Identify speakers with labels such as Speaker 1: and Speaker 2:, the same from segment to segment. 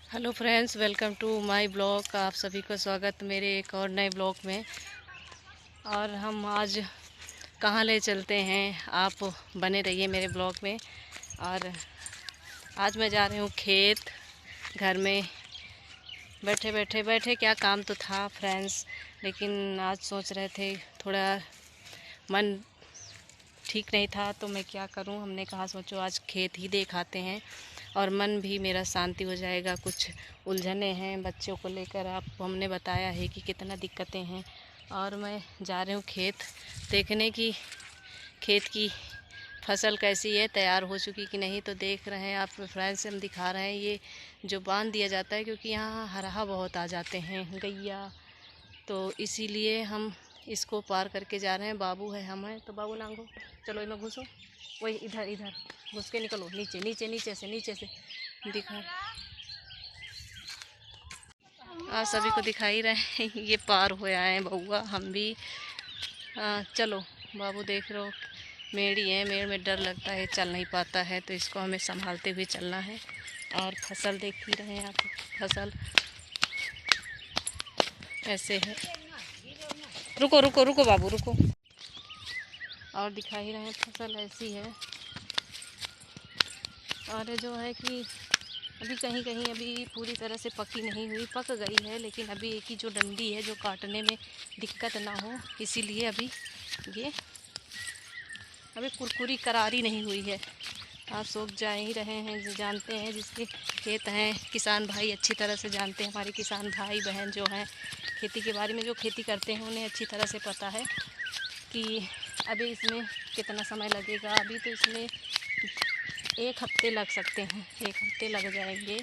Speaker 1: Hello friends, welcome to my blog. आप सभी को स्वागत मेरे एक और नए ब्लॉग में। और हम आज कहाँ ले चलते हैं, आप बने रहिए मेरे ब्लॉग में। और आज मैं जा रही हूँ खेत। घर में बैठे क्या काम तो था फ्रेंड्स, लेकिन आज सोच रहे थे थोड़ा मन ठीक नहीं था तो मैं क्या करूं। हमने कहा सोचो आज खेत ही देख आते हैं और मन भी मेरा शांति हो जाएगा। कुछ उलझने हैं बच्चों को लेकर, आपको हमने बताया है कि कितना दिक्कतें हैं। और मैं जा रही हूँ खेत देखने की, खेत की फसल कैसी है, तैयार हो चुकी कि नहीं। तो देख रहे हैं आप फ्रेंड्स, हम दिखा रहे हैं ये जो बांध दिया जाता है, क्योंकि यहाँ हरहा बहुत आ जाते हैं गैया, तो इसीलिए हम इसको पार करके जा रहे हैं। बाबू है, हम हैं, तो बाबू नांगो, चलो इनमें घुसो, वही इधर इधर घुस के निकलो, नीचे नीचे नीचे से दिखा। आप सभी को दिखा ही रहे हैं ये पार हो आए हैं बउआ, हम भी। चलो बाबू, देख रहे हो मेढ़ी है, मेढ़ में डर लगता है, चल नहीं पाता है, तो इसको हमें संभालते हुए चलना है। और फसल देख ही रहे हैं आप, फसल ऐसे है। रुको रुको रुको बाबू रुको। और दिखा ही रहे हैं फसल ऐसी है। और जो है कि अभी कहीं कहीं अभी पूरी तरह से पकी नहीं हुई, पक गई है, लेकिन अभी एक ही जो डंडी है जो काटने में दिक्कत ना हो, इसीलिए अभी ये अभी कुरकुरी करारी नहीं हुई है। आप सोच जा ही रहे हैं, जो जानते हैं, जिसके खेत हैं, किसान भाई अच्छी तरह से जानते हैं। हमारे किसान भाई बहन जो हैं, खेती के बारे में जो खेती करते हैं, उन्हें अच्छी तरह से पता है कि अभी इसमें कितना समय लगेगा। अभी तो इसमें 1 हफ्ते लग सकते हैं, 1 हफ्ते लग जाएंगे।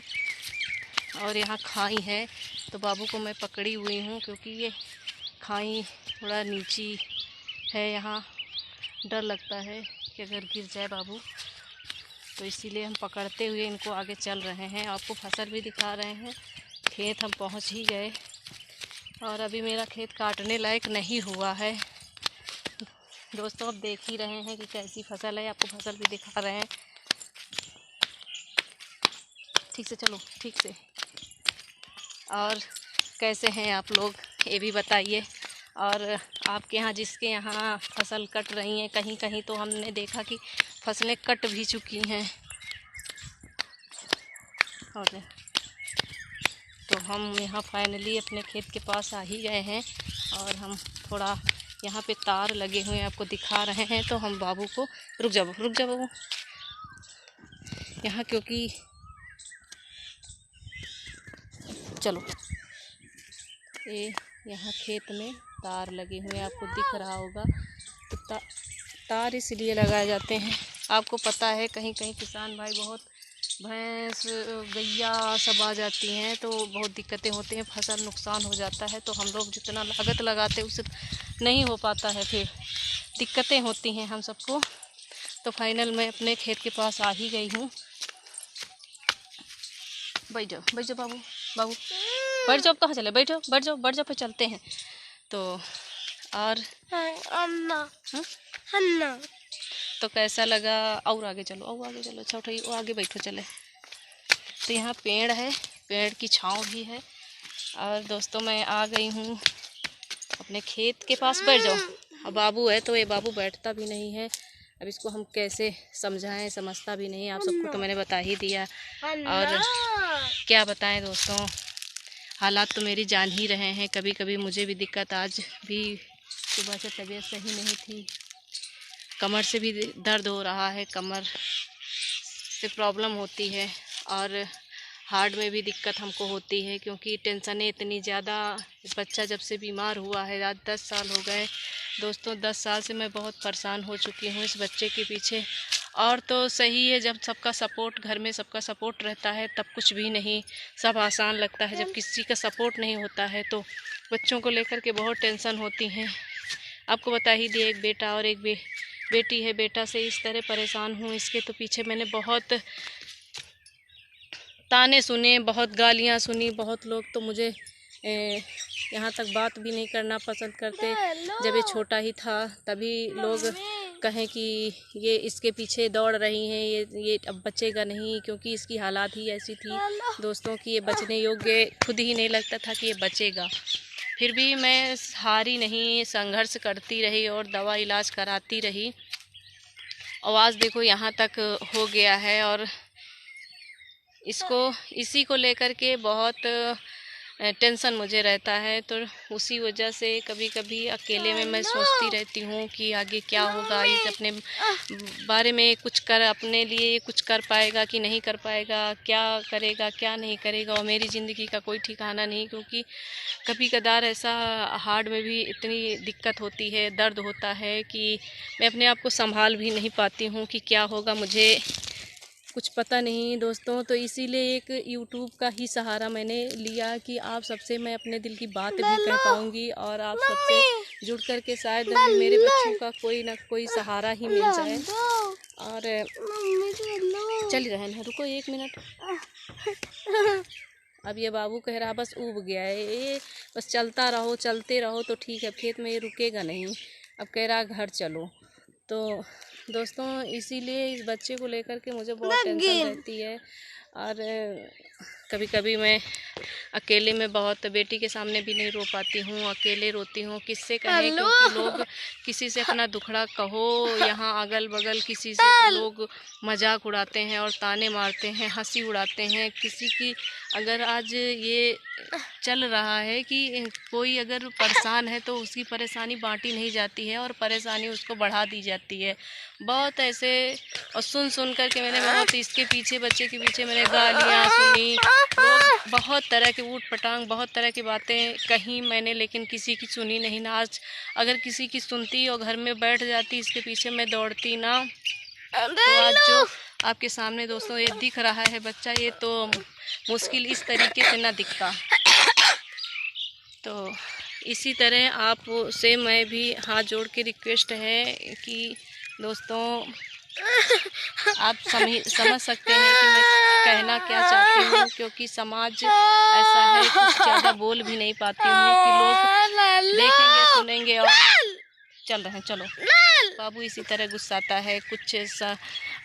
Speaker 1: और यहाँ खाई है, तो बाबू को मैं पकड़ी हुई हूँ, क्योंकि ये खाई थोड़ा नीची है, यहाँ डर लगता है कि अगर गिर जाए बाबू, तो इसीलिए हम पकड़ते हुए इनको आगे चल रहे हैं। आपको फसल भी दिखा रहे हैं। खेत हम पहुँच ही गए और अभी मेरा खेत काटने लायक नहीं हुआ है। दोस्तों, अब देख ही रहे हैं कि कैसी फसल है, आपको फसल भी दिखा रहे हैं। ठीक से चलो, ठीक से। और कैसे हैं आप लोग, ये भी बताइए। और आपके यहाँ, जिसके यहाँ फसल कट रही हैं, कहीं कहीं तो हमने देखा कि फसलें कट भी चुकी हैं। और तो हम यहाँ फाइनली अपने खेत के पास आ ही गए हैं। और हम थोड़ा यहाँ पे तार लगे हुए हैं, आपको दिखा रहे हैं। तो हम बाबू को, रुक जाओ बाबू, यहाँ क्योंकि चलो, ये यहाँ खेत में तार लगे हुए हैं, आपको दिख रहा होगा। तो तार इसलिए लगाए जाते हैं, आपको पता है कहीं कहीं किसान भाई बहुत भैंस गैया सब आ जाती हैं, तो बहुत दिक्कतें होती हैं, फसल नुकसान हो जाता है। तो हम लोग जितना लागत लगाते उससे नहीं हो पाता है, फिर दिक्कतें होती हैं हम सबको। तो फाइनल मैं अपने खेत के पास आ ही गई हूँ। बैठ जाओ बाबू, बाबू बैठ जाओ, कहाँ चले, बैठ जाओ फिर चलते हैं। तो और अन्ना तो कैसा लगा, और आगे चलो, अच्छा उठाइए, वो आगे बैठो चले। तो यहाँ पेड़ है, पेड़ की छांव भी है। और दोस्तों, मैं आ गई हूँ अपने खेत के पास। बैठ जाओ। अब बाबू है, तो ये बाबू बैठता भी नहीं है। अब इसको हम कैसे समझाएं, समझता भी नहीं। आप सबको तो मैंने बता ही दिया। और क्या बताएं दोस्तों, हालात तो मेरी जान ही रहे हैं। कभी कभी मुझे भी दिक्कत, आज भी सुबह से तबीयत सही नहीं थी, कमर से भी दर्द हो रहा है, कमर से प्रॉब्लम होती है। और हार्ट में भी दिक्कत हमको होती है, क्योंकि टेंशनें इतनी ज़्यादा। बच्चा जब से बीमार हुआ है, आज 10 साल हो गए दोस्तों। 10 साल से मैं बहुत परेशान हो चुकी हूँ इस बच्चे के पीछे। और तो सही है, जब सबका सपोर्ट, घर में सबका सपोर्ट रहता है, तब कुछ भी नहीं, सब आसान लगता है। जब किसी का सपोर्ट नहीं होता है, तो बच्चों को लेकर के बहुत टेंशन होती हैं। आपको बता ही दिए, एक बेटा और एक बेटी है। बेटा से इस तरह परेशान हूँ, इसके तो पीछे मैंने बहुत ताने सुने, बहुत गालियाँ सुनी। बहुत लोग तो मुझे यहाँ तक बात भी नहीं करना पसंद करते। जब ये छोटा ही था, तभी लोग कहें कि ये इसके पीछे दौड़ रही हैं, ये अब बचेगा नहीं, क्योंकि इसकी हालात ही ऐसी थी दोस्तों कि ये बचने योग्य खुद ही नहीं लगता था कि ये बचेगा। फिर भी मैं हारी नहीं, संघर्ष करती रही और दवा इलाज कराती रही। आवाज़ देखो यहाँ तक हो गया है और इसी को लेकर के बहुत टेंशन मुझे रहता है। तो उसी वजह से कभी कभी अकेले में मैं सोचती रहती हूँ कि आगे क्या होगा, इस अपने बारे में कुछ कर, अपने लिए कुछ कर पाएगा कि नहीं कर पाएगा, क्या करेगा क्या नहीं करेगा। और मेरी ज़िंदगी का कोई ठिकाना नहीं, क्योंकि कभी कदार ऐसा हार्ट में भी इतनी दिक्कत होती है, दर्द होता है कि मैं अपने आप को संभाल भी नहीं पाती हूँ कि क्या होगा, मुझे कुछ पता नहीं दोस्तों। तो इसीलिए एक यूट्यूब का ही सहारा मैंने लिया कि आप सबसे मैं अपने दिल की बात भी कह पाऊँगी और आप सबसे जुड़ कर के शायद मेरे बच्चों का कोई ना कोई सहारा ही मिल जाए। और चल रहे हैं, रुको 1 मिनट। अब ये बाबू कह रहा बस ऊब गया है, ये बस चलते रहो तो ठीक है, खेत में ये रुकेगा नहीं। अब कह रहा घर चलो। तो दोस्तों इसीलिए इस बच्चे को लेकर के मुझे बहुत टेंशन रहती है। और कभी कभी मैं अकेले में बहुत, बेटी के सामने भी नहीं रो पाती हूँ, अकेले रोती हूँ। किससे कहें, क्योंकि लोग किसी से अपना दुखड़ा कहो, यहाँ अगल बगल किसी से तो लोग मजाक उड़ाते हैं और ताने मारते हैं, हंसी उड़ाते हैं। किसी की अगर आज ये चल रहा है कि कोई अगर परेशान है तो उसकी परेशानी बांटी नहीं जाती है और परेशानी उसको बढ़ा दी जाती है। बहुत ऐसे, और सुन कर के मैंने बहुत इसके पीछे, बच्चे के पीछे मैंने गालियाँ सुनी, लोग बहुत तरह के ऊट पटांग, बहुत तरह की बातें कहीं मैंने, लेकिन किसी की सुनी नहीं ना। आज अगर किसी की सुनती और घर में बैठ जाती, इसके पीछे मैं दौड़ती ना, तो आज जो आपके सामने दोस्तों ये दिख रहा है बच्चा, ये तो मुश्किल इस तरीके से ना दिखता। तो इसी तरह आप से मैं भी हाथ जोड़ के रिक्वेस्ट है कि दोस्तों आप समझ सकते हैं कि मैं कहना क्या चाहती हूँ, क्योंकि समाज ऐसा है, कुछ ज़्यादा बोल भी नहीं पाती हूँ कि लोग देखेंगे सुनेंगे। और चल रहे हैं, चलो। बाबू इसी तरह गुस्साता है कुछ सा,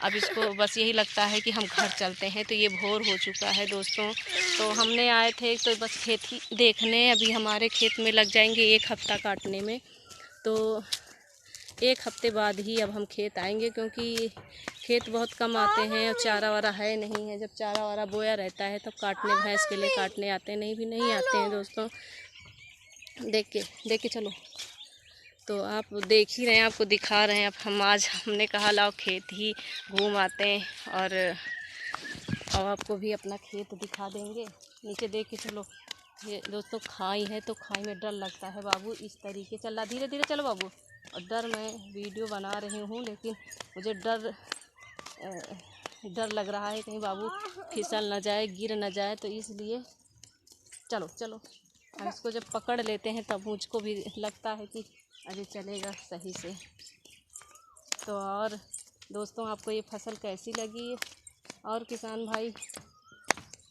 Speaker 1: अब इसको बस यही लगता है कि हम घर चलते हैं। तो ये भोर हो चुका है दोस्तों। तो हमने आए थे तो बस खेत ही देखने, अभी हमारे खेत में लग जाएंगे 1 हफ्ता काटने में। तो 1 हफ्ते बाद ही अब हम खेत आएंगे, क्योंकि खेत बहुत कम आते हैं और चारा वारा है नहीं है। जब चारा वारा बोया रहता है तब काटने, भैंस के लिए काटने आते हैं, नहीं भी नहीं आते हैं दोस्तों। देख के चलो। तो आप देख ही रहे हैं, आपको दिखा रहे हैं। अब हमने कहा लाओ खेत ही घूम आते हैं और आपको भी अपना खेत दिखा देंगे। नीचे देख के चलो। ये दोस्तों खाई है, तो खाई में डर लगता है। बाबू इस तरीके चल रहा, धीरे धीरे चलो बाबू। और डर, मैं वीडियो बना रही हूँ लेकिन मुझे डर लग रहा है कहीं बाबू फिसल न जाए, गिर न जाए, तो इसलिए चलो। हम इसको जब पकड़ लेते हैं तब मुझको भी लगता है कि अरे चलेगा सही से। तो और दोस्तों आपको ये फसल कैसी लगी? और किसान भाई,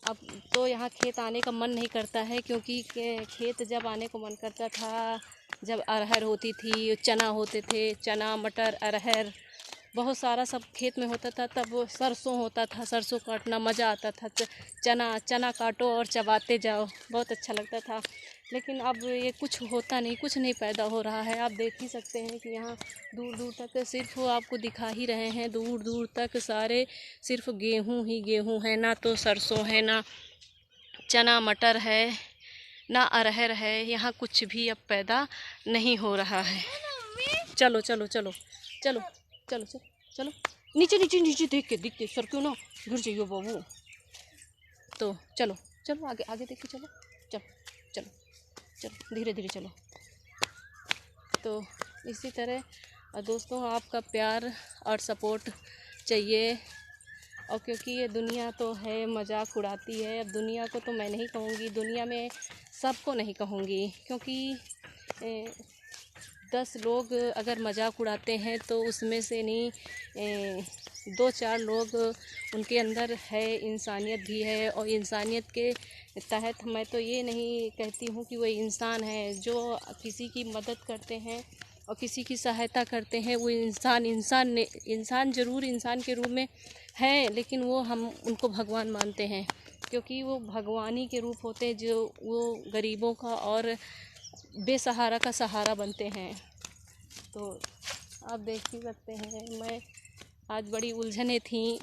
Speaker 1: अब तो यहाँ खेत आने का मन नहीं करता है, क्योंकि खेत जब आने को मन करता था, जब अरहर होती थी, चना होते थे, चना मटर अरहर बहुत सारा सब खेत में होता था। तब सरसों होता था, सरसों काटना मज़ा आता था। चना काटो और चबाते जाओ, बहुत अच्छा लगता था। लेकिन अब ये कुछ होता नहीं, कुछ नहीं पैदा हो रहा है। आप देख ही सकते हैं कि यहाँ दूर दूर तक सिर्फ आपको दिखा ही रहे हैं, दूर दूर तक सारे सिर्फ गेहूँ ही गेहूँ है, ना तो सरसों है, ना चना मटर है, ना अरहर है। यहाँ कुछ भी अब पैदा नहीं हो रहा है। चलो चलो चलो चलो चलो चलो चलो, नीचे नीचे नीचे देख के सर क्यों ना गिर जाइए बाबू। तो चलो चलो आगे आगे देख के चलो, चलो चलो चलो, धीरे धीरे चलो। तो इसी तरह दोस्तों आपका प्यार और सपोर्ट चाहिए। और क्योंकि ये दुनिया तो है मजाक उड़ाती है, अब दुनिया को तो मैं नहीं कहूँगी, दुनिया में सबको नहीं कहूँगी, क्योंकि 10 लोग अगर मजाक उड़ाते हैं तो उसमें से नहीं 2-4 लोग उनके अंदर है, इंसानियत भी है। और इंसानियत के तहत मैं तो ये नहीं कहती हूँ कि वो इंसान है जो किसी की मदद करते हैं और किसी की सहायता करते हैं, वो इंसान ज़रूर इंसान के रूप में है, लेकिन वो हम उनको भगवान मानते हैं, क्योंकि वो भगवानी के रूप होते हैं, जो वो गरीबों का और बेसहारा का सहारा बनते हैं। तो आप देख ही सकते हैं, मैं आज बड़ी उलझने थी,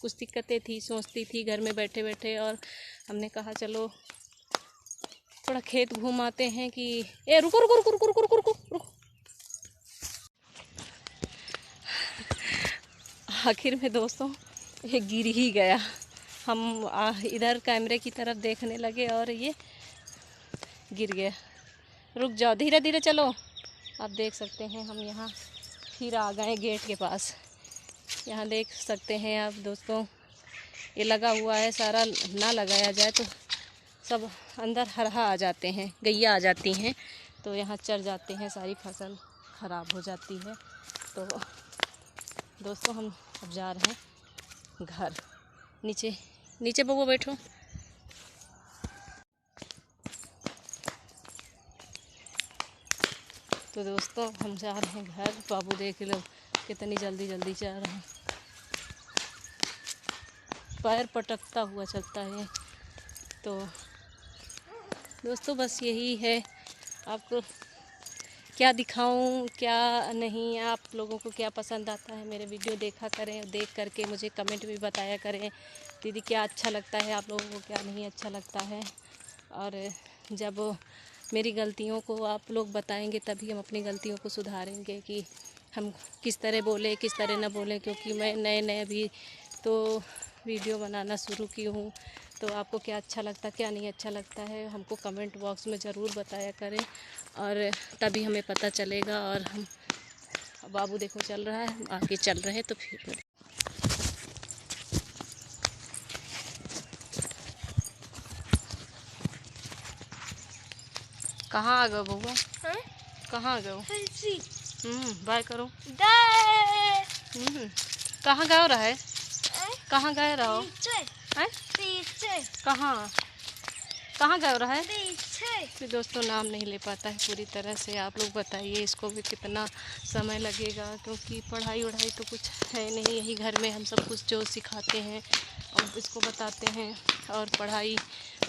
Speaker 1: कुछ दिक्कतें थी, सोचती थी घर में बैठे बैठे, और हमने कहा चलो थोड़ा खेत घूम आते हैं कि रुको रुको रुको रुको रुको रुको रुको रुको। आखिर में दोस्तों ये गिर ही गया। हम इधर कैमरे की तरफ देखने लगे और ये गिर गया। रुक जाओ, धीरे धीरे चलो। आप देख सकते हैं हम यहाँ फिर आ गए गेट के पास। यहाँ देख सकते हैं आप दोस्तों, ये लगा हुआ है, सारा ना लगाया जाए तो सब अंदर हरहा आ जाते हैं, गैया आ जाती हैं, तो यहाँ चर जाते हैं, सारी फसल ख़राब हो जाती है। तो दोस्तों हम अब जा रहे हैं घर। नीचे नीचे बबू बैठो। तो दोस्तों हम जा रहे हैं घर। बाबू देख लो कितनी जल्दी जल्दी जा रहे हैं, पैर पटकता हुआ चलता है। तो दोस्तों बस यही है, आपको क्या दिखाऊं क्या नहीं, आप लोगों को क्या पसंद आता है मेरे वीडियो देखा करें, और देख करके मुझे कमेंट भी बताया करें दीदी क्या अच्छा लगता है आप लोगों को, क्या नहीं अच्छा लगता है। और जब मेरी गलतियों को आप लोग बताएंगे तभी हम अपनी गलतियों को सुधारेंगे कि हम किस तरह बोले किस तरह ना बोलें, क्योंकि मैं नए नए अभी तो वीडियो बनाना शुरू की हूँ। तो आपको क्या अच्छा लगता क्या नहीं अच्छा लगता है हमको कमेंट बॉक्स में ज़रूर बताया करें, और तभी हमें पता चलेगा। और हम बाबू देखो चल रहा है, हम आगे चल रहे हैं। तो फिर कहाँ आ गए बउआ, कहाँ आ गए? बाय करो। कहाँ गए रहा है, कहाँ गए रहो? कहाँ कहाँ गए रहा है? फिर दोस्तों नाम नहीं ले पाता है पूरी तरह से। आप लोग बताइए इसको भी कितना समय लगेगा, क्योंकि पढ़ाई वढ़ाई तो कुछ है नहीं, यही घर में हम सब कुछ जो सिखाते हैं और इसको बताते हैं। और पढ़ाई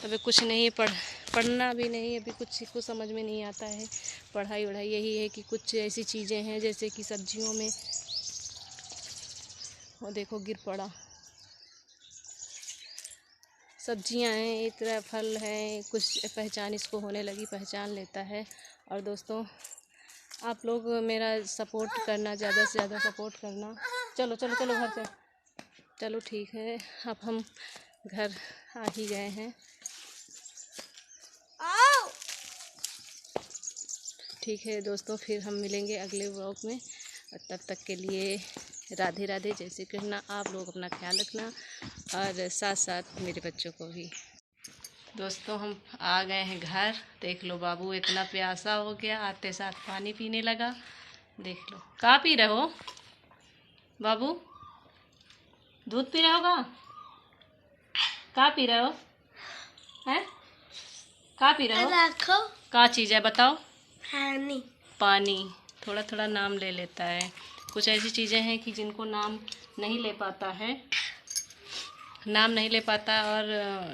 Speaker 1: अभी कुछ नहीं, पढ़ना भी नहीं, अभी कुछ को समझ में नहीं आता है। पढ़ाई वढ़ाई यही है कि कुछ ऐसी चीज़ें हैं जैसे कि सब्जियों में, वो देखो गिर पड़ा, सब्जियां हैं, इतना फल हैं, कुछ पहचान इसको होने लगी, पहचान लेता है। और दोस्तों आप लोग मेरा सपोर्ट करना, ज़्यादा से ज़्यादा सपोर्ट करना। चलो चलो चलो घर चलो। चलो ठीक है, अब हम घर आ ही गए हैं। ठीक है दोस्तों, फिर हम मिलेंगे अगले व्लॉग में, और तब तक के लिए राधे राधे, जय श्री कृष्ण। आप लोग अपना ख्याल रखना, और साथ साथ मेरे बच्चों को भी। दोस्तों हम आ गए हैं घर। देख लो बाबू इतना प्यासा हो गया, आते साथ पानी पीने लगा। देख लो, कहाँ पी रहे हो बाबू? दूध पी रहे होगा? कहाँ पी रहे हो? हैं? कहाँ पी रहे हो? क्या चीज़ है बताओ? पानी। पानी। थोड़ा थोड़ा नाम ले लेता है। कुछ ऐसी चीज़ें हैं कि जिनको नाम नहीं ले पाता है, नाम नहीं ले पाता और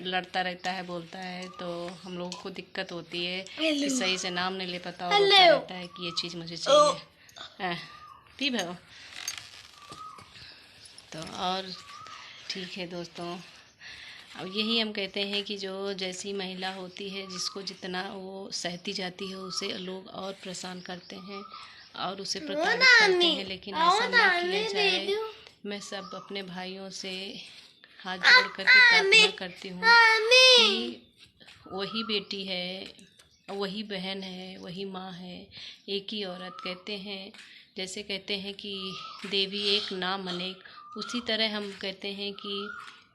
Speaker 1: लड़ता रहता है, बोलता है, तो हम लोगों को दिक्कत होती है कि सही से नाम नहीं ले पाता और बोलता रहता है कि ये चीज़ मुझे चाहिए। पी भो। तो और ठीक है दोस्तों, अब यही हम कहते हैं कि जो जैसी महिला होती है, जिसको जितना वो सहती जाती है, उसे लोग और परेशान करते हैं और उसे प्रताड़ित करते हैं, लेकिन ऐसा ना किया जाए। मैं सब अपने भाइयों से हाथ जोड़ कर के प्रार्थना करती हूँ कि वही बेटी है, वही बहन है, वही माँ है, एक ही औरत। कहते हैं, जैसे कहते हैं कि देवी एक नाम अनेक, उसी तरह हम कहते हैं कि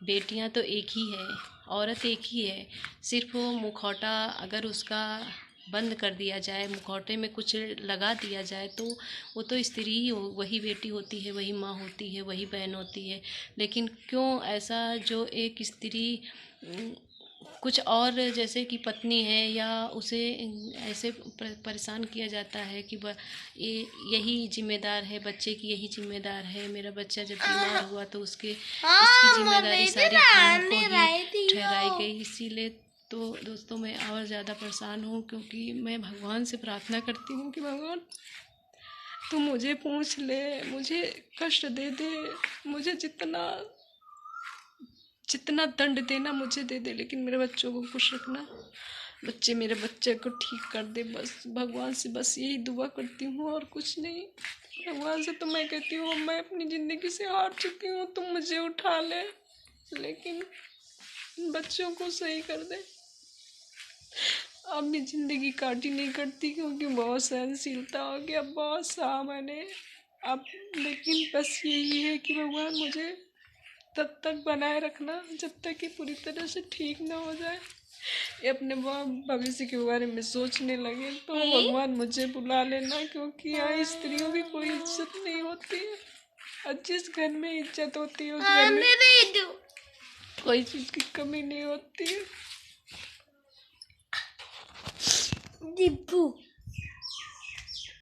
Speaker 1: बेटियां तो एक ही है, औरत एक ही है। सिर्फ वो मुखौटा अगर उसका बंद कर दिया जाए, मुखौटे में कुछ लगा दिया जाए, तो वो तो स्त्री ही हो, वही बेटी होती है, वही माँ होती है, वही बहन होती है। लेकिन क्यों ऐसा, जो एक स्त्री कुछ और जैसे कि पत्नी है या उसे ऐसे परेशान किया जाता है कि ये यही जिम्मेदार है, बच्चे की यही जिम्मेदार है, मेरा बच्चा जब बीमार हुआ तो उसकी जिम्मेदारी सारी हम को ही ठहराई गई। इसीलिए तो दोस्तों मैं और ज़्यादा परेशान हूँ, क्योंकि मैं भगवान से प्रार्थना करती हूँ कि भगवान तू मुझे पूछ ले, मुझे कष्ट दे दे, मुझे जितना दंड देना मुझे दे दे, लेकिन मेरे बच्चों को खुश रखना, मेरे बच्चे को ठीक कर दे। बस भगवान से बस यही दुआ करती हूँ और कुछ नहीं। भगवान से तो मैं कहती हूँ मैं अपनी ज़िंदगी से हार चुकी हूँ, तुम मुझे उठा ले, लेकिन बच्चों को सही कर दे। अब भी ज़िंदगी काटी नहीं करती, क्योंकि बहुत सहनशीलता हो गया, बहुत सहा मैंने अब, लेकिन बस यही है कि भगवान मुझे तब तक बनाए रखना जब तक कि पूरी तरह से ठीक ना हो जाए। ये अपने भविष्य के बारे में सोचने लगे तो भगवान मुझे बुला लेना, क्योंकि यहाँ स्त्रियों की कोई इज्जत नहीं होती है। और जिस घर में इज्जत होती है उस घर में कोई चीज़ की कमी नहीं होती है।